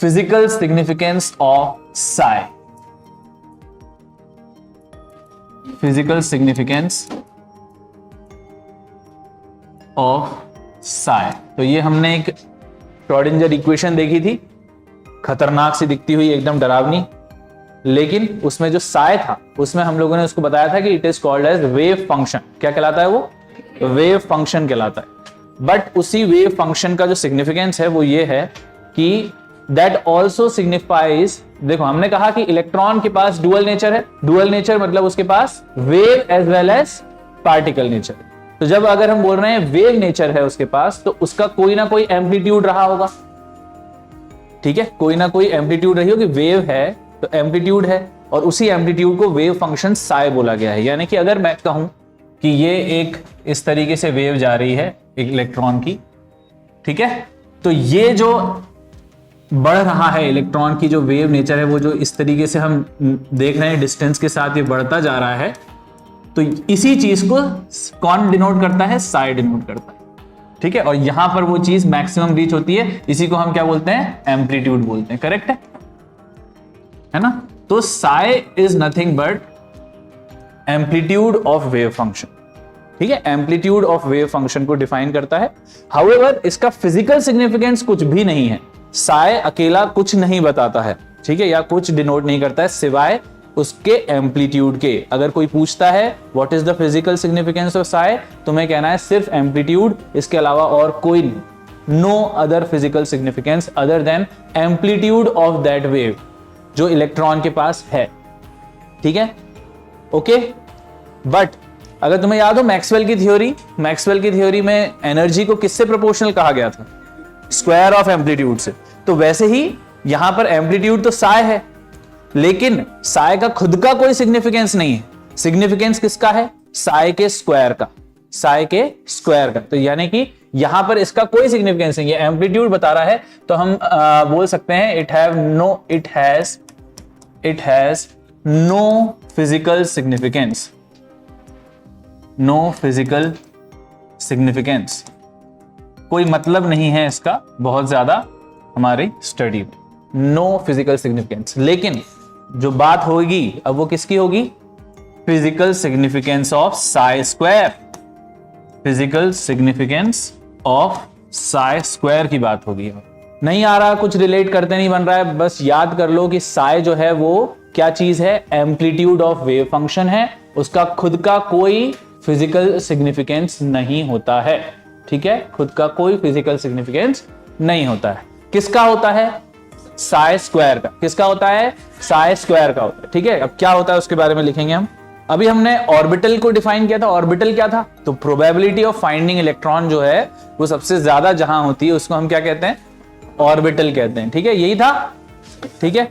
Physical significance of Sai, physical significance of Sai. तो ये हमने एक श्रोडिंगर इक्वेशन देखी थी, खतरनाक सी दिखती हुई, एकदम डरावनी, लेकिन उसमें जो साई था उसमें हम लोगों ने उसको बताया था कि it is called as wave function. क्या कहलाता है वो? वेव फंक्शन कहलाता है। बट उसी वेव फंक्शन का जो सिग्निफिकेंस है वो ये है कि दैट ऑल्सो सिग्निफाइज, देखो हमने कहा कि इलेक्ट्रॉन के पास डुअल नेचर है। डुअल नेचर मतलब उसके पास wave as well as particle nature. तो जब अगर हम बोल रहे हैं वेव नेचर है उसके पास, तो उसका कोई ना कोई एम्पलीट्यूड रहा होगा, ठीक है, कोई ना कोई एम्पलीट्यूड रही होगी। वेव है तो एम्पलीट्यूड है, और उसी एम्पलीट्यूड को वेव फंक्शन साई बोला गया है। यानी कि अगर मैं कहूं कि ये एक इस तरीके से वेव जा रही है एक इलेक्ट्रॉन की, ठीक है, तो ये जो बढ़ रहा है इलेक्ट्रॉन की जो वेव नेचर है, वो जो इस तरीके से हम देख रहे हैं डिस्टेंस के साथ ये बढ़ता जा रहा है, तो इसी चीज को कौन डिनोट करता है? साई डिनोट करता है, ठीक है। और यहां पर वो चीज मैक्सिमम रीच होती है, इसी को हम क्या बोलते हैं? एम्पलीट्यूड बोलते हैं। करेक्ट है ना? तो Sai is nothing but amplitude of wave function, ठीक है, एम्पलीट्यूड ऑफ वेव फंक्शन को डिफाइन करता है। हाउएवर इसका फिजिकल सिग्निफिकेंस कुछ भी नहीं है। साई अकेला कुछ नहीं बताता है, ठीक है, या कुछ डिनोट नहीं करता है सिवाय उसके एम्पलीट्यूड के। अगर कोई पूछता है what is the physical significance of Sai, तुम्हें कहना है सिर्फ एम्पलीट्यूड, इसके अलावा और कोई नहीं। No other physical significance other than amplitude of that wave जो इलेक्ट्रॉन के पास है, ठीक है, ओके। बट अगर तुम्हें याद हो मैक्सवेल की थ्योरी, मैक्सवेल की थ्योरी में एनर्जी को किससे प्रोपोर्शनल कहा गया था? स्क्वायर ऑफ एम्पलीट्यूड से। तो वैसे ही यहां पर एम्पलीट्यूड तो साई है, लेकिन साई का खुद का कोई सिग्निफिकेंस नहीं है। सिग्निफिकेंस किसका है? साई के स्क्वायर का, साई के स्क्वायर का। तो यानी कि यहां पर इसका कोई सिग्निफिकेंस नहीं है, एम्पलीट्यूड बता रहा है। तो हम बोल सकते हैं it has no physical significance, no physical significance, कोई मतलब नहीं है इसका बहुत ज्यादा हमारी स्टडी में, नो फिजिकल सिग्निफिकेंस। लेकिन जो बात होगी अब वो किसकी होगी? Physical significance of Sai square, physical significance of Sai square की बात होगी। नहीं आ रहा, कुछ रिलेट करते नहीं बन रहा है, बस याद कर लो कि साई जो है वो क्या चीज है? एम्पलीट्यूड ऑफ वेव फंक्शन है, उसका खुद का कोई फिजिकल सिग्निफिकेंस नहीं होता है, ठीक है, खुद का कोई फिजिकल सिग्निफिकेंस नहीं होता है। किसका होता है? साई स्क्वायर का। किसका होता है? साई स्क्वायर का होता है, ठीक है। अब क्या होता है उसके बारे में लिखेंगे हम। अभी हमने ऑर्बिटल को डिफाइन किया था। ऑर्बिटल क्या था? तो प्रोबेबिलिटी ऑफ फाइंडिंग इलेक्ट्रॉन जो है वो सबसे ज्यादा जहां होती है उसको हम क्या कहते हैं? ऑर्बिटल कहते हैं, ठीक है, यही था, ठीक है।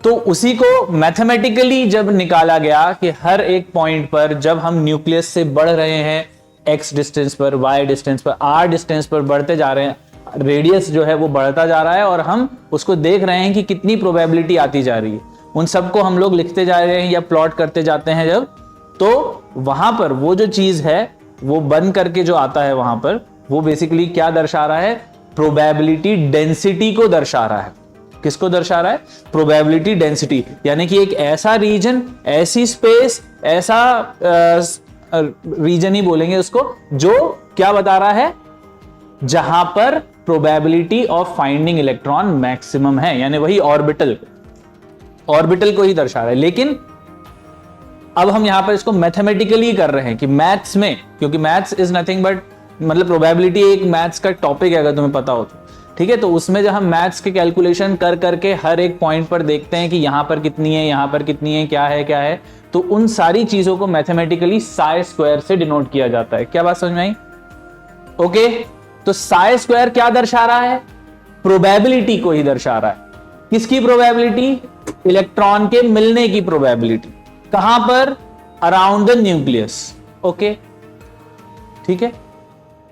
तो उसी को मैथमेटिकली जब निकाला गया कि हर एक पॉइंट पर जब हम न्यूक्लियस से बढ़ रहे हैं x डिस्टेंस पर, y डिस्टेंस पर, r डिस्टेंस पर बढ़ते जा रहे हैं, रेडियस जो है वो बढ़ता जा रहा है और हम उसको देख रहे हैं कि कितनी प्रोबेबिलिटी आती जा रही है, उन सबको हम लोग लिखते जा रहे हैं या प्लॉट करते जाते हैं जब, तो वहां पर वो जो चीज है वो बन करके जो आता है वहां पर, वो बेसिकली क्या दर्शा रहा है? प्रोबेबिलिटी डेंसिटी को दर्शा रहा है। किसको दर्शा रहा है? Probability density. यानी कि एक ऐसा रीजन, ऐसी स्पेस, ऐसा रीजन ही बोलेंगे उसको, जो क्या बता रहा है? जहां पर probability of finding electron maximum है, यानी वही ऑर्बिटल, ऑर्बिटल को ही दर्शा रहा है। लेकिन अब हम यहां पर इसको मैथमेटिकली कर रहे हैं कि मैथ्स में, क्योंकि मैथ्स इज नथिंग बट, मतलब प्रोबेबिलिटी एक मैथ्स का टॉपिक है अगर तुम्हें पता हो तो, ठीक है। तो उसमें जब हम मैथ्स के कैलकुलेशन कर करके हर एक पॉइंट पर देखते हैं कि यहां पर कितनी है, यहां पर कितनी है, क्या है क्या है, तो उन सारी चीजों को मैथमेटिकली साई स्क्वायर से डिनोट किया जाता है। क्या बात समझ में आई? ओके, तो साई स्क्वायर क्या दर्शा रहा है? प्रोबेबिलिटी को ही दर्शा रहा है। किसकी प्रोबेबिलिटी? इलेक्ट्रॉन के मिलने की प्रोबेबिलिटी। कहां पर? Around the nucleus. ओके, ठीक है।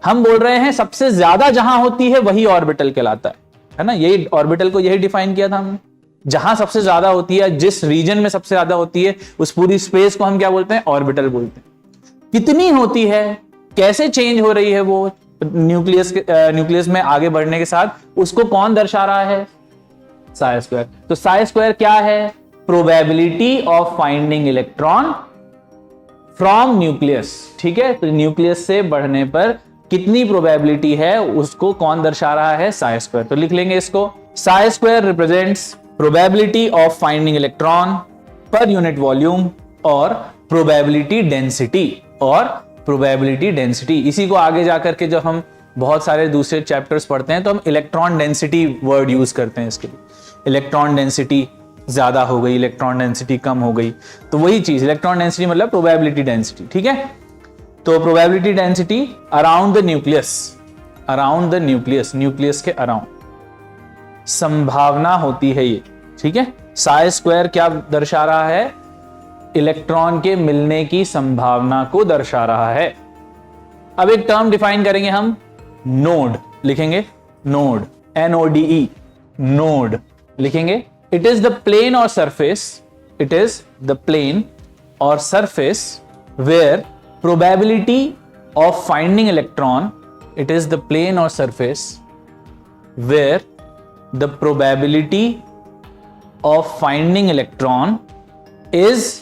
हम बोल रहे हैं सबसे ज्यादा जहां होती है वही ऑर्बिटल कहलाता है ना। यही ऑर्बिटल को यही डिफाइन किया था हमने, जहां सबसे ज्यादा होती है, जिस रीजन में सबसे ज्यादा होती है, उस पूरी स्पेस को हम क्या बोलते हैं? ऑर्बिटल बोलते हैं। कितनी होती है, कैसे चेंज हो रही है वो न्यूक्लियस में आगे बढ़ने के साथ, उसको कौन दर्शा रहा है? साई स्क्वायर। तो साई स्क्वायर क्या है? Probability of finding electron from nucleus. ठीक है, तो न्यूक्लियस से बढ़ने पर कितनी प्रोबेबिलिटी है उसको कौन दर्शा रहा है? साई स्क्वायर। तो लिख लेंगे इसको, Sai square represents probability of finding electron per unit volume और प्रोबेबिलिटी डेंसिटी इसी को आगे जाकर के जब हम बहुत सारे दूसरे चैप्टर्स पढ़ते हैं तो हम इलेक्ट्रॉन डेंसिटी वर्ड यूज करते हैं इसके लिए। इलेक्ट्रॉन डेंसिटी ज्यादा हो गई, इलेक्ट्रॉन डेंसिटी कम हो गई, तो वही चीज इलेक्ट्रॉन डेंसिटी मतलब प्रोबेबिलिटी डेंसिटी। ठीक है, तो probability density around the nucleus, nucleus के अराउंड संभावना होती है ये। ठीक है, साई स्क्वायर क्या दर्शा रहा है? इलेक्ट्रॉन के मिलने की संभावना को दर्शा रहा है। अब एक टर्म डिफाइन करेंगे हम, नोड लिखेंगे, नोड NODE, नोड लिखेंगे। इट इज द प्लेन और surface, where probability of finding electron, where the probability of finding electron is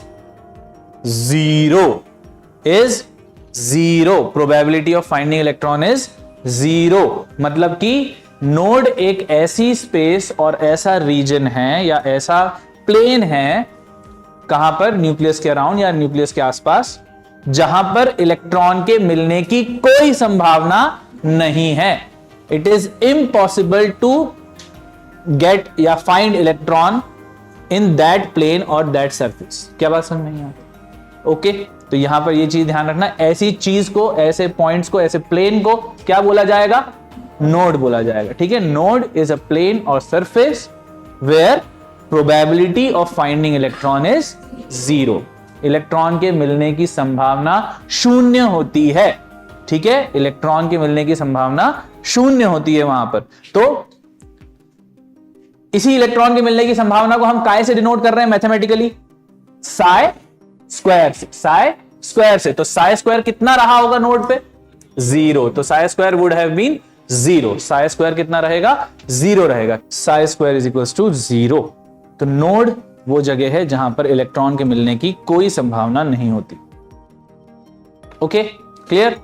zero, probability of finding electron is zero. मतलब कि नोड एक ऐसी space और ऐसा रीजन है या ऐसा प्लेन है, कहां पर? न्यूक्लियस के अराउंड या न्यूक्लियस के आसपास, जहां पर इलेक्ट्रॉन के मिलने की कोई संभावना नहीं है। It is impossible to get या find electron in that plane और दैट सरफेस। क्या बात समझ नहीं आती? ओके, तो यहां पर ये चीज ध्यान रखना, ऐसी चीज को, ऐसे पॉइंट्स को, ऐसे प्लेन को क्या बोला जाएगा? नोड बोला जाएगा। ठीक है, नोड इज अ प्लेन और surface where probability of finding electron is zero, electron के मिलने की संभावना शून्य होती है। ठीक है, इलेक्ट्रॉन के मिलने की संभावना शून्य होती है वहां पर। तो इसी इलेक्ट्रॉन के मिलने की संभावना को हम काय से डिनोट कर रहे हैं मैथमेटिकली? साई स्क्वायर से। तो साई स्क्वायर कितना रहा होगा नोड पे? जीरो। तो psi square would have been zero. Psi square कितना रहेगा? जीरो रहेगा। Psi square is equals to zero. तो नोड वो जगह है जहां पर इलेक्ट्रॉन के मिलने की कोई संभावना नहीं होती। Okay, clear?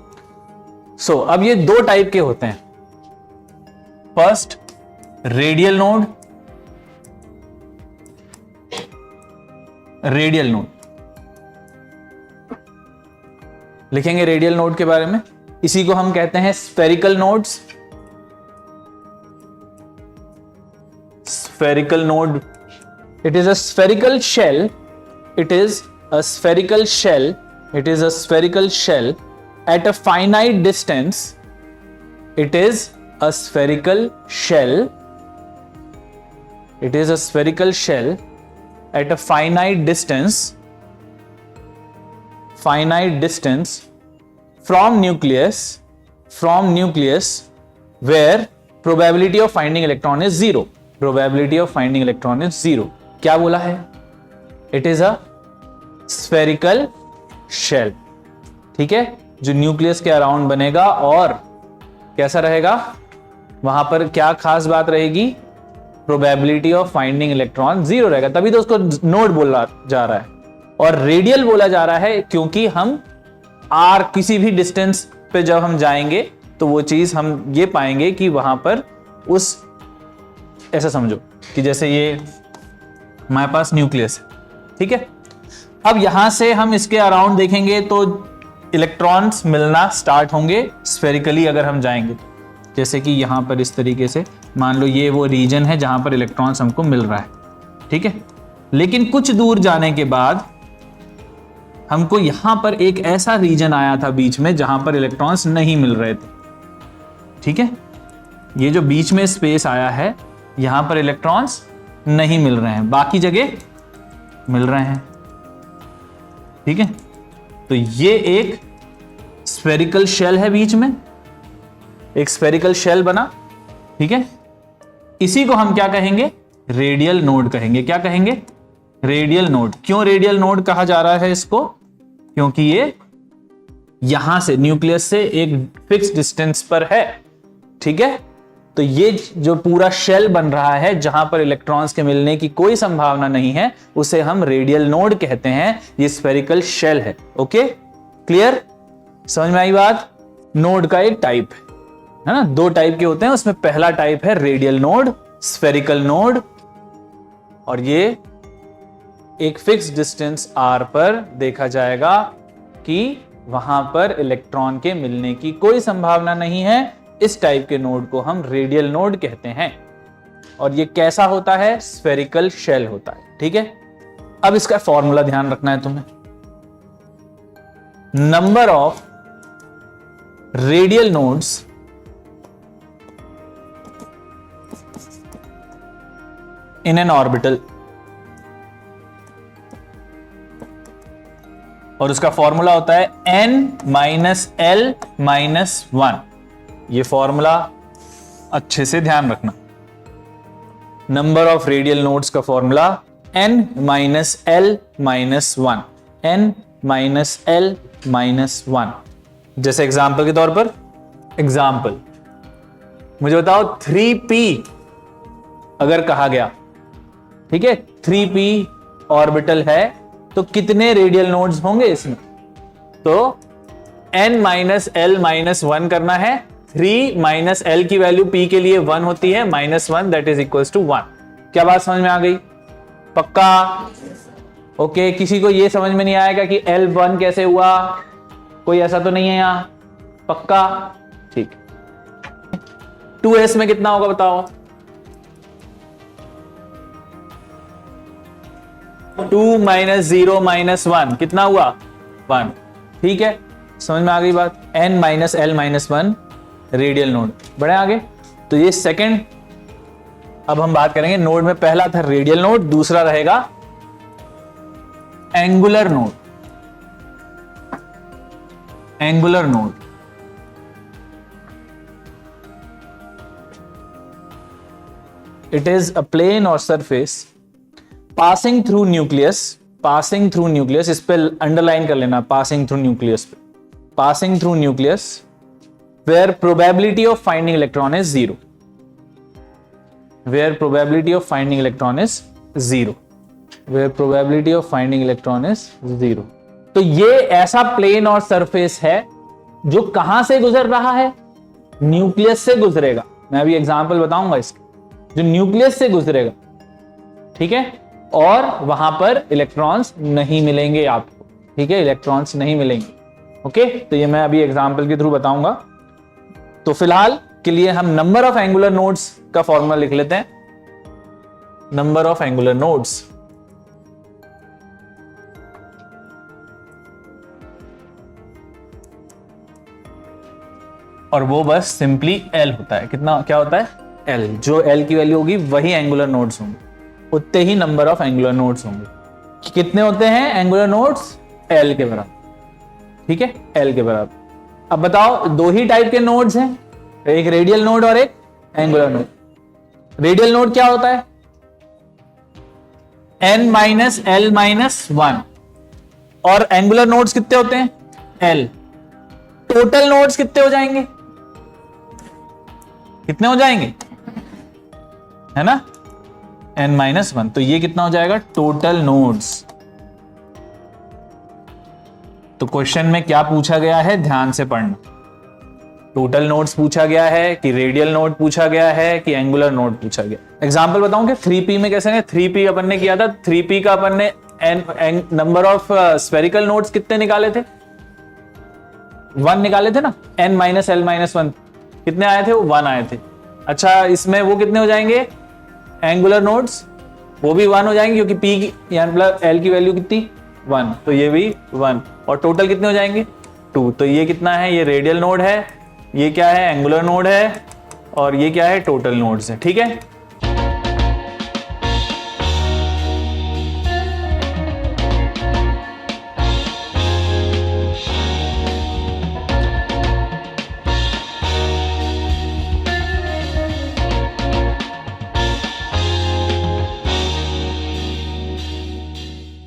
सो अब ये दो टाइप के होते हैं। फर्स्ट, रेडियल नोड, लिखेंगे रेडियल नोड के बारे में। इसी को हम कहते हैं spherical nodes. Spherical node, it is a spherical shell, at a spherical shell at a finite distance. It is a spherical shell at a finite distance from nucleus where probability of finding electron is zero. क्या बोला है? It is a spherical shell. ठीक है, जो nucleus के around बनेगा और कैसा रहेगा? वहां पर क्या खास बात रहेगी? Probability of finding electron zero रहेगा, तभी तो उसको नोड बोला जा रहा है। और रेडियल बोला जा रहा है क्योंकि हम आर किसी भी डिस्टेंस पे जब हम जाएंगे तो वो चीज हम ये पाएंगे कि वहां पर उस, ऐसा समझो कि जैसे ये हमारे पास न्यूक्लियस है, ठीक है। अब यहां से हम इसके अराउंड देखेंगे तो इलेक्ट्रॉन्स मिलना स्टार्ट होंगे स्फेरिकली अगर हम जाएंगे, जैसे कि यहां पर इस तरीके से मान लो ये वो रीजन है जहां पर इलेक्ट्रॉन्स हमको मिल रहा है, ठीक है। लेकिन कुछ दूर जाने के बाद हमको यहां पर एक ऐसा रीजन आया था बीच में जहां पर इलेक्ट्रॉन्स नहीं मिल रहे थे, ठीक है। ये जो बीच में स्पेस आया है यहां पर इलेक्ट्रॉन्स नहीं मिल रहे हैं, बाकी जगह मिल रहे हैं, ठीक है। तो ये एक स्फेरिकल शेल है, बीच में एक स्फेरिकल शेल बना, ठीक है। इसी को हम क्या कहेंगे? रेडियल नोड कहेंगे। क्या कहेंगे? Radial node. क्यों रेडियल नोड कहा जा रहा है इसको? क्योंकि ये यहां से न्यूक्लियस से एक फिक्स डिस्टेंस पर है, ठीक है। तो ये जो पूरा शेल बन रहा है जहां पर इलेक्ट्रॉन्स के मिलने की कोई संभावना नहीं है, उसे हम रेडियल नोड कहते हैं। ये स्फेरिकल शेल है। ओके, क्लियर, समझ में आई बात। नोड का एक टाइप है ना, दो टाइप के होते हैं, उसमें पहला टाइप है रेडियल नोड, स्फेरिकल नोड, और ये एक फिक्स डिस्टेंस r पर देखा जाएगा कि वहां पर इलेक्ट्रॉन के मिलने की कोई संभावना नहीं है। इस टाइप के नोड को हम रेडियल नोड कहते हैं। और ये कैसा होता है? स्फेरिकल शेल होता है। ठीक है, अब इसका फॉर्मूला ध्यान रखना है तुम्हें। Number of radial nodes in an orbital, और उसका फॉर्मूला होता है n-l-1। ये फॉर्मूला अच्छे से ध्यान रखना। नंबर ऑफ रेडियल नोड्स का फॉर्मूला n-l-1, n-l-1। जैसे एग्जांपल के तौर पर, एग्जांपल मुझे बताओ 3p अगर कहा गया, ठीक है, 3p ऑर्बिटल है तो कितने रेडियल नोड्स होंगे इसमें? तो n-l-1 करना है। 3 माइनस l की वैल्यू p के लिए 1 होती है, -1 दैट इज इक्वल्स टू 1। क्या बात समझ में आ गई? पक्का? ओके, किसी को यह समझ में नहीं आएगा कि l1 कैसे हुआ? कोई ऐसा तो नहीं है यहां? पक्का? ठीक। 2s में कितना होगा बताओ? 2 माइनस 0 माइनस 1 कितना हुआ? 1। ठीक है, समझ में आ गई बात। n-l-1 radial node. बढ़े आगे। तो ये सेकंड, अब हम बात करेंगे नोड में। पहला था रेडियल नोड, दूसरा रहेगा angular node. Angular node it is a plane और surface passing through nucleus. Passing through nucleus, इस पे अंडरलाइन कर लेना, पासिंग थ्रू न्यूक्लियस पे। Passing through nucleus where probability of finding electron is 0। Where probability of finding electron is 0। Where probability of finding electron is 0। तो ये ऐसा plane और surface है जो कहां से गुजर रहा है? न्यूक्लियस से गुजरेगा। मैं अभी एग्जांपल बताऊंगा इसके, जो न्यूक्लियस से गुजरेगा। ठीक है, और वहां पर इलेक्ट्रॉन्स नहीं मिलेंगे आपको। ठीक है, इलेक्ट्रॉन्स नहीं मिलेंगे। ओके, तो ये मैं अभी एग्जांपल के थ्रू बताऊंगा। तो फिलहाल के लिए हम नंबर ऑफ एंगुलर नोड्स का फॉर्मूला लिख लेते हैं। नंबर ऑफ एंगुलर नोड्स, और वो बस सिंपली L होता है। कितना, क्या होता है? L। जो L की वैल्यू होगी वही एंगुलर नोड्स होंगे, उतने ही नंबर ऑफ एंगुलर नोड्स होंगे। कितने होते हैं एंगुलर नोड्स? L के बराबर। ठीक है, L के बराबर। अब बताओ, दो ही टाइप के नोड्स हैं, एक रेडियल नोड और एक एंगुलर नोड। रेडियल नोड क्या होता है? n-l-1। और एंगुलर नोड्स कितने होते हैं? L। टोटल नोड्स कितने हो जाएंगे? कितने हो जाएंगे? है ना, n-1। तो ये कितना हो जाएगा? Total nodes. तो क्वेश्चन में क्या पूछा गया है, ध्यान से पढ़ना। टोटल नोड्स पूछा गया है कि रेडियल नोड पूछा गया है कि एंगुलर नोड पूछा गया। एग्जांपल बताऊं कि 3p में कैसे है? 3p अपन ने किया था, 3p का अपन ने नंबर ऑफ स्फेरिकल नोड्स कितने निकाले थे? 1 निकाले थे ना। n-l-1 कितने आए थे? वो 1 आए थे। अच्छा, इसमें वो कितने हो जाएंगे एंगुलर नोड्स? वो भी 1 हो जाएंगे, क्योंकि p की यानी मतलब l की वैल्यू कितनी? 1, तो ये भी 1। और टोटल कितने हो जाएंगे? 2। तो ये कितना है? ये रेडियल नोड है, ये क्या है? एंगुलर नोड है, और ये क्या है? टोटल नोड्स है। ठीक है,